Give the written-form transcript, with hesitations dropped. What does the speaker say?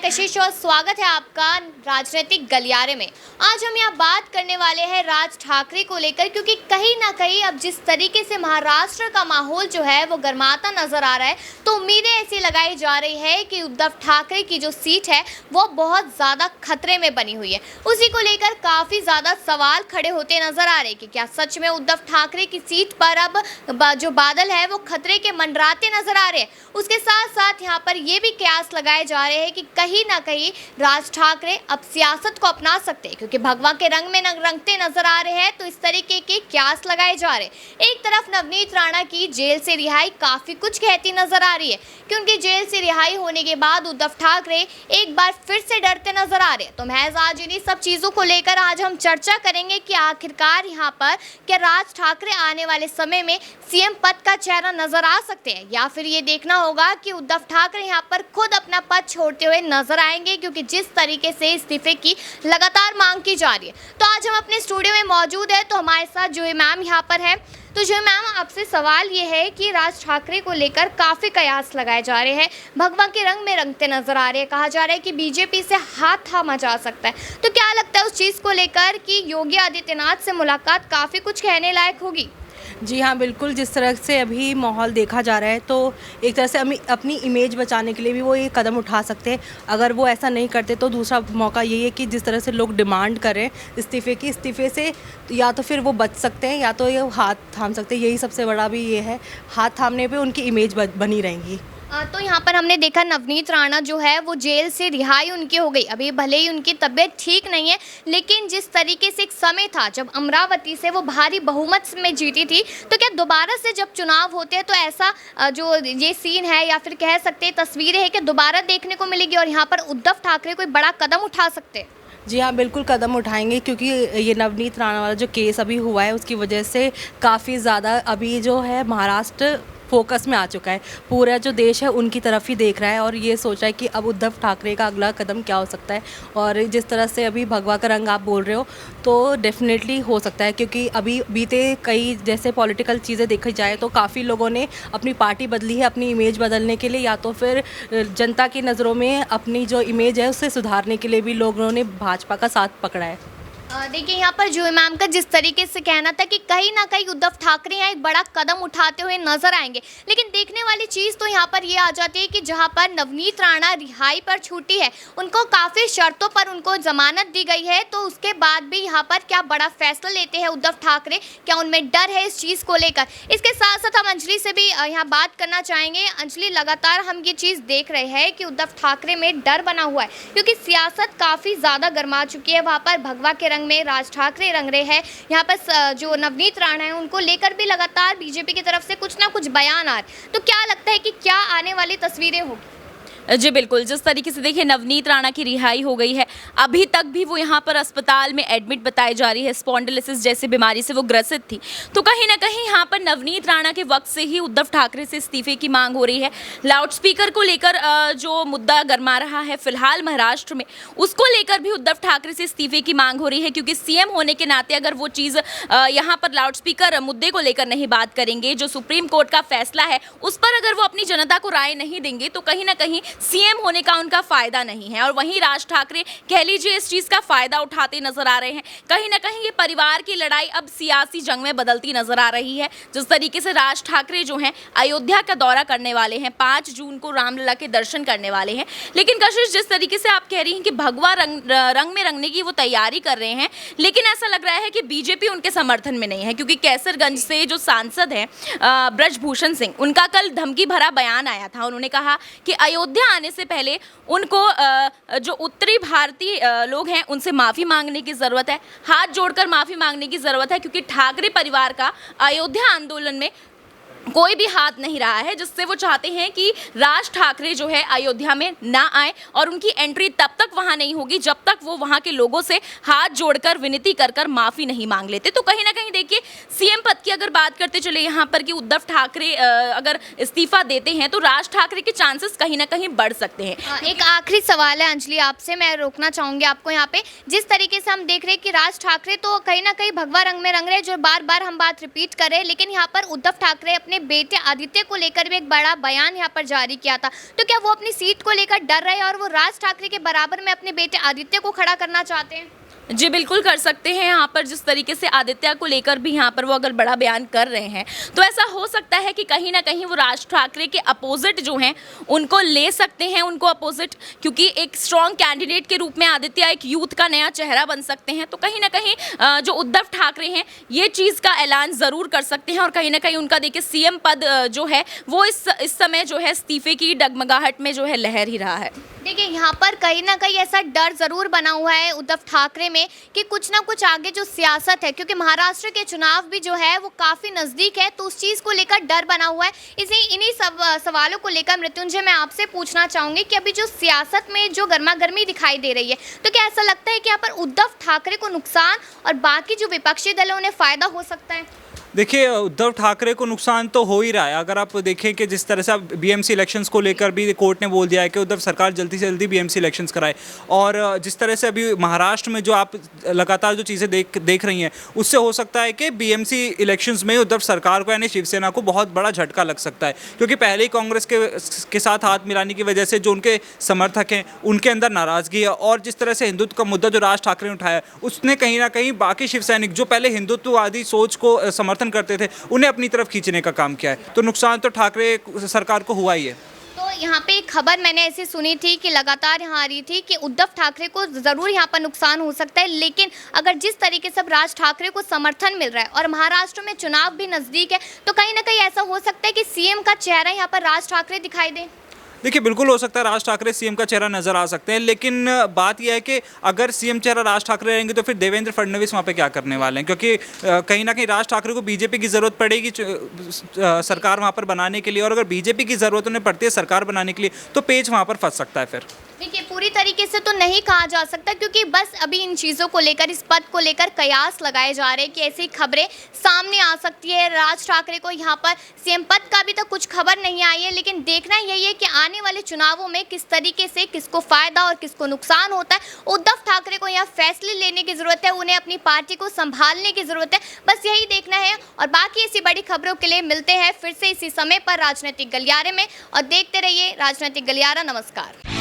कशिश और स्वागत है आपका राजनीतिक गलियारे में। आज हम यहाँ बात करने वाले हैं राज ठाकरे को लेकर, क्योंकि कहीं ना कहीं अब जिस तरीके से महाराष्ट्र का माहौल जो है वो गर्माता नजर आ रहा है, तो उम्मीदें ऐसी लगाई जा रही है कि उद्धव ठाकरे की जो सीट है वो बहुत ज़्यादा खतरे में बनी हुई है। उसी को लेकर काफ़ी ज़्यादा सवाल खड़े होते नजर आ रहे हैं कि क्या सच में उद्धव ठाकरे की सीट पर अब जो बादल है वो खतरे के मंडराते नजर आ रहे हैं। उसके साथ साथ यहाँ पर ये भी कयास लगाए जा रहे हैं कि कहीं ना कहीं राज ठाकरे अब सियासत को अपना सकते हैं, क्योंकि भगवा के रंग में रंगते नजर आ रहे हैं। तो इस तरीके के कयास लगाए जा रहे हैं। एक तरफ नवनीत राणा की जेल से रिहाई काफ़ी कुछ कहती नजर आ रही है कि उनकी जेल से रिहाई होने के बाद उद्धव ठाकरे एक बार फिर से डरते नजर आ रहे हैं। तो महज आज इन्हीं सब चीज़ों को लेकर आज हम चर्चा करेंगे कि आखिरकार यहाँ पर क्या राज ठाकरे आने वाले समय में सीएम पद का चेहरा नजर आ सकते हैं, या फिर ये देखना होगा कि उद्धव ठाकरे यहाँ पर खुद अपना पद छोड़ते हुए नजर आएंगे, क्योंकि जिस तरीके से इस्तीफे की लगातार मांग की जा रही है। तो आज हम अपने स्टूडियो में मौजूद है, तो हमारे साथ जूही मैम यहाँ पर है। तो जूही मैम, आपसे सवाल ये है कि राज ठाकरे को लेकर काफ़ी कयास लगाए जा रहे हैं, भगवा के रंग में रंगते नजर आ रहे हैं, कहा जा रहा है कि बीजेपी से हाथ थामा जा सकता है। तो क्या लगता है उस चीज़ को लेकर कि योगी आदित्यनाथ से मुलाकात काफ़ी कुछ कहने लायक होगी? जी हाँ, बिल्कुल। जिस तरह से अभी माहौल देखा जा रहा है, तो एक तरह से अपनी इमेज बचाने के लिए भी वो ये कदम उठा सकते हैं। अगर वो ऐसा नहीं करते तो दूसरा मौका यही है कि जिस तरह से लोग डिमांड करें इस्तीफे से या तो फिर वो बच सकते हैं या तो ये हाथ थाम सकते हैं। यही सबसे बड़ा भी ये है, हाथ थामने पे उनकी इमेज बनी रहेंगी। तो यहाँ पर हमने देखा नवनीत राणा जो है वो जेल से रिहाई उनकी हो गई। अभी भले ही उनकी तबीयत ठीक नहीं है, लेकिन जिस तरीके से एक समय था जब अमरावती से वो भारी बहुमत में जीती थी, तो क्या दोबारा से जब चुनाव होते हैं तो ऐसा जो ये सीन है या फिर कह सकते हैं तस्वीरें हैं कि दोबारा देखने को मिलेगी और यहाँ पर उद्धव ठाकरे कोई बड़ा कदम उठा सकते हैं? जी हाँ, बिल्कुल कदम उठाएंगे, क्योंकि ये नवनीत राणा वाला जो केस अभी हुआ है उसकी वजह से काफ़ी ज़्यादा अभी जो है महाराष्ट्र फोकस में आ चुका है। पूरा जो देश है उनकी तरफ ही देख रहा है और ये सोच रहा है कि अब उद्धव ठाकरे का अगला कदम क्या हो सकता है। और जिस तरह से अभी भगवा का रंग आप बोल रहे हो, तो डेफिनेटली हो सकता है, क्योंकि अभी बीते कई जैसे पॉलिटिकल चीज़ें देखी जाए तो काफ़ी लोगों ने अपनी पार्टी बदली है अपनी इमेज बदलने के लिए, या तो फिर जनता की नज़रों में अपनी जो इमेज है उसे सुधारने के लिए भी लोगों ने भाजपा का साथ पकड़ा है। देखिए, यहाँ पर जूही मैम का जिस तरीके से कहना था कि कहीं ना कहीं उद्धव ठाकरे यहाँ एक बड़ा कदम उठाते हुए नजर आएंगे, लेकिन देखने वाली चीज़ तो यहाँ पर ये आ जाती है कि जहाँ पर नवनीत राणा रिहाई पर छूटी है, उनको काफ़ी शर्तों पर उनको जमानत दी गई है, तो उसके बाद भी यहाँ पर क्या बड़ा फैसला लेते हैं उद्धव ठाकरे? क्या उनमें डर है इस चीज़ को लेकर? इसके साथ साथ हम अंजलि से भी यहाँ बात करना चाहेंगे। अंजलि, लगातार हम ये चीज़ देख रहे हैं कि उद्धव ठाकरे में डर बना हुआ है, क्योंकि सियासत काफ़ी ज़्यादा गर्मा चुकी है। वहाँ पर भगवा के में राज ठाकरे रंग रहे हैं, यहाँ पर जो नवनीत राणा है उनको लेकर भी लगातार बीजेपी की तरफ से कुछ ना कुछ बयान आ रहे। तो क्या लगता है कि क्या आने वाली तस्वीरें होगी? जी बिल्कुल, जिस तरीके से देखिए नवनीत राणा की रिहाई हो गई है, अभी तक भी वो यहाँ पर अस्पताल में एडमिट बताई जा रही है, स्पॉन्डिलोसिस जैसी बीमारी से वो ग्रसित थी। तो कहीं ना कहीं यहाँ पर नवनीत राणा के वक्त से ही उद्धव ठाकरे से इस्तीफे की मांग हो रही है। लाउडस्पीकर को लेकर जो मुद्दा गर्मा रहा है फिलहाल महाराष्ट्र में, उसको लेकर भी उद्धव ठाकरे से इस्तीफे की मांग हो रही है, क्योंकि सीएम होने के नाते अगर वो चीज़ यहाँ पर लाउडस्पीकर मुद्दे को लेकर नहीं बात करेंगे, जो सुप्रीम कोर्ट का फैसला है उस पर अगर वो अपनी जनता को राय नहीं देंगे, तो कहीं ना कहीं सीएम होने का उनका फायदा नहीं है। और वहीं राज ठाकरे कह लीजिए इस चीज का फायदा उठाते नजर आ रहे हैं। कहीं ना कहीं ये परिवार की लड़ाई अब सियासी जंग में बदलती नजर आ रही है। जिस तरीके से राज ठाकरे जो हैं अयोध्या का दौरा करने वाले हैं, 5 जून को रामलला के दर्शन करने वाले हैं, लेकिन कशिश जिस तरीके से आप कह रही हैं कि भगवा रंग में रंगने की वो तैयारी कर रहे हैं, लेकिन ऐसा लग रहा है कि बीजेपी उनके समर्थन में नहीं है, क्योंकि कैसरगंज से जो सांसद हैं ब्रजभूषण सिंह, उनका कल धमकी भरा बयान आया था। उन्होंने कहा कि अयोध्या आने से पहले उनको जो उत्तरी भारतीय लोग हैं उनसे माफ़ी मांगने की ज़रूरत है, हाथ जोड़कर माफ़ी मांगने की ज़रूरत है, क्योंकि ठाकरे परिवार का अयोध्या आंदोलन में कोई भी हाथ नहीं रहा है, जिससे वो चाहते हैं कि राज ठाकरे जो है अयोध्या में ना आए और उनकी एंट्री तब तक वहां नहीं होगी जब तक वो वहां के लोगों से हाथ जोड़कर विनती कर माफ़ी नहीं मांग लेते। तो कहीं ना कहीं देखिए सीएम पद की अगर बात करते चले यहाँ पर कि उद्धव ठाकरे अगर इस्तीफा देते हैं तो राज ठाकरे के चांसेस कहीं ना कहीं बढ़ सकते हैं। एक आखिरी सवाल है अंजलि आपसे, मैं रोकना चाहूँगी आपको यहाँ पे। जिस तरीके से हम देख रहे हैं कि राज ठाकरे तो कहीं ना कहीं भगवा रंग में रंग रहे, जो बार बार हम बात रिपीट कर रहे हैं, लेकिन यहाँ पर उद्धव ठाकरे अपने अपने बेटे आदित्य को लेकर भी एक बड़ा बयान यहाँ पर जारी किया था। तो क्या वो अपनी सीट को लेकर डर रहे हैं और वो राज ठाकरे के बराबर में अपने बेटे आदित्य को खड़ा करना चाहते हैं? जी बिल्कुल कर सकते हैं। यहाँ पर जिस तरीके से आदित्य को लेकर भी यहाँ पर वो अगर बड़ा बयान कर रहे हैं तो ऐसा हो सकता है कि कहीं ना कहीं वो राज ठाकरे के अपोजिट जो हैं उनको ले सकते हैं, उनको अपोजिट, क्योंकि एक स्ट्रॉन्ग कैंडिडेट के रूप में आदित्य एक यूथ का नया चेहरा बन सकते हैं। तो कहीं ना कहीं जो उद्धव ठाकरे हैं ये चीज़ का ऐलान ज़रूर कर सकते हैं और कहीं ना कहीं उनका देखिए सीएम पद जो है वो इस समय जो है इस्तीफे की डगमगाहट में जो है लहर ही रहा है। देखिए यहाँ पर कहीं ना कहीं ऐसा डर ज़रूर बना हुआ है उद्धव ठाकरे में कि कुछ ना कुछ आगे जो सियासत है, क्योंकि महाराष्ट्र के चुनाव भी जो है वो काफ़ी नज़दीक है, तो उस चीज़ को लेकर डर बना हुआ है। इन्हीं सवालों को लेकर मृत्युंजय मैं आपसे पूछना चाहूँगी कि अभी जो सियासत में जो गर्मा गर्मी दिखाई दे रही है, तो क्या ऐसा लगता है कि यहाँ पर उद्धव ठाकरे को नुकसान और बाकी जो विपक्षी दल है उन्हें फ़ायदा हो सकता है? देखिए, उद्धव ठाकरे को नुकसान तो हो ही रहा है। अगर आप देखें कि जिस तरह से अब बीएमसी इलेक्शंस को लेकर भी कोर्ट ने बोल दिया है कि उद्धव सरकार जल्दी से जल्दी बीएमसी इलेक्शंस कराए, और जिस तरह से अभी महाराष्ट्र में जो आप लगातार जो चीज़ें देख रही हैं उससे हो सकता है कि बीएमसी इलेक्शंस में उद्धव सरकार को यानी शिवसेना को बहुत बड़ा झटका लग सकता है, क्योंकि पहले ही कांग्रेस के साथ हाथ मिलाने की वजह से जो उनके समर्थक हैं उनके अंदर नाराज़गी है, और जिस तरह से हिंदुत्व का मुद्दा जो राज ठाकरे ने उठाया उसने कहीं ना कहीं बाकी शिव सैनिक जो पहले हिंदुत्ववादी सोच को समर्थन करते थे उन्हें अपनी तरफ खींचने का काम किया है। तो नुकसान तो ठाकरे सरकार को हुआ ही है। तो यहाँ पे एक खबर मैंने ऐसी सुनी थी कि लगातार यहाँ आ रही थी कि उद्धव ठाकरे को ज़रूर यहाँ पर नुकसान हो सकता है, लेकिन अगर जिस तरीके से राज ठाकरे को समर्थन मिल रहा है और महाराष्ट्र में चुनाव भी नज़दीक है, तो कहीं ना कहीं ऐसा हो सकता है कि सीएम का चेहरा यहाँ पर राज ठाकरे दिखाई दे। देखिए, बिल्कुल हो सकता है राज ठाकरे सीएम का चेहरा नजर आ सकते हैं, लेकिन बात यह है कि अगर सीएम चेहरा राज ठाकरे रहेंगे तो फिर देवेंद्र फडणवीस वहाँ पे क्या करने वाले हैं, क्योंकि कहीं ना कहीं राज ठाकरे को बीजेपी की ज़रूरत पड़ेगी सरकार वहाँ पर बनाने के लिए, और अगर बीजेपी की ज़रूरत उन्हें पड़ती है सरकार बनाने के लिए तो पेच वहाँ पर फंस सकता है। फिर देखिए, पूरी तरीके से तो नहीं कहा जा सकता, क्योंकि बस अभी इन चीज़ों को लेकर, इस पद को लेकर कयास लगाए जा रहे हैं कि ऐसी खबरें सामने आ सकती है। राज ठाकरे को यहाँ पर सीएम पद का अभी तक कुछ खबर नहीं आई है, लेकिन देखना यही है कि आने वाले चुनावों में किस तरीके से किसको फ़ायदा और किसको नुकसान होता है। उद्धव ठाकरे को यहाँ फैसले लेने की ज़रूरत है, उन्हें अपनी पार्टी को संभालने की ज़रूरत है, बस यही देखना है। और बाकी ऐसी बड़ी खबरों के लिए मिलते हैं फिर से इसी समय पर राजनीतिक गलियारे में, और देखते रहिए राजनीतिक गलियारा। नमस्कार।